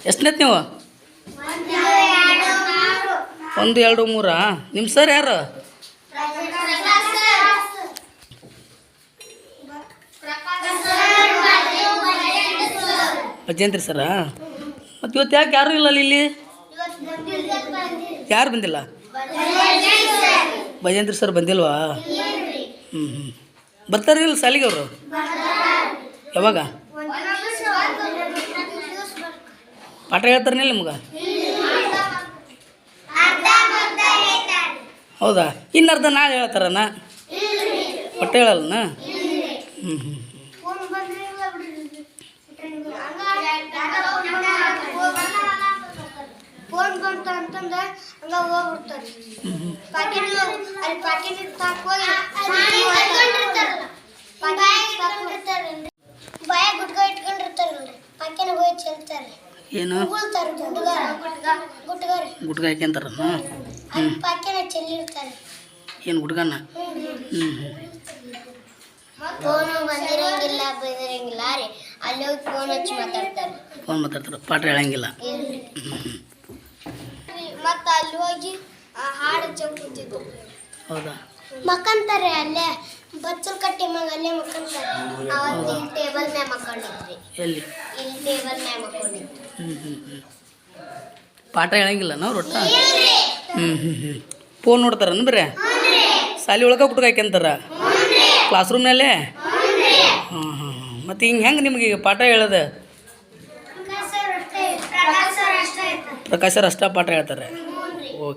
ಎಷ್ಟನೇತ್ ನೀವು 1 2 3 ನಿಮ್ಮ ಸರ್ ಯಾರು? ಭಜೇಂದ್ರ ಸರ. ಮತ್ತು ಇವತ್ತು ಯಾಕೆ ಯಾರೂ ಇಲ್ಲ ಇಲ್ಲಿ? ಯಾರು ಬಂದಿಲ್ಲ? ಭಜೇಂದ್ರ ಸರ್ ಬಂದಿಲ್ವಾ? ಬರ್ತಾರಿಲ್ಲ ಸಾಲಿಗೆ ಅವರು? ಯಾವಾಗ ಪಾಠ ಹೇಳ್ತಾರನಿಲ್ಲ ನಿಮ್ಗೆ? ಹೌದಾ? ಇನ್ನರ್ಧ ನಾಳೆ ಹೇಳ್ತಾರಣ್ಣ, ಒಟ್ಟು ಹೇಳಲ್ಲಣ್ಣ? ಏನು ಗುಟ್ಗ ಹಾಕ್ಯಂತಾರಣ್ಣ? ಏನು ಗುಟ್ಗನ್ನ? ಫೋನ್ ಮಾತಾಡ್ತಾರೆ, ಪಾಠ ಹೇಳಂಗಿಲ್ಲ. ಹೌದಾ? ಮಕ್ಕಂತಾರೆ ಅಲ್ಲೇ ಬಚ್ಚಲ್ ಕಟ್ಟಿ ಮಗ ಅಲ್ಲೇ ಮಕ್ಕಂತಾರೆ. ಟೇಬಲ್ ಮ್ಯಾಗ ಮಕ್ಕೊಂಡಿದ್ರಿ. ಎಲ್ಲಿ? ಇಲ್ಲಿ ಟೇಬಲ್ ಮ್ಯಾಗ ಮಕ್ಕೊಂಡಿದ್ರಿ. ಪಾಠ ಹೇಳಂಗಿಲ್ಲ ನಾವು ರೊಟ್ಟ? ಫೋನ್ ನೋಡ್ತಾರನ ಬರೇ? ಸಾಲಿ ಒಳಗೆ ಗುಟ್ಕ ಹಾಕ್ಯಂತಾರ ಕ್ಲಾಸ್ ರೂಮ್ನಲ್ಲೇ? ಮತ್ತು ಹಿಂಗೆ ಹೆಂಗೆ ನಿಮ್ಗೆ ಈಗ ಪಾಠ ಹೇಳೋದು? ಪ್ರಕಾಶ್ ಸರ್ ಅಷ್ಟೇ ಪಾಠ ಹೇಳ್ತಾರೆ.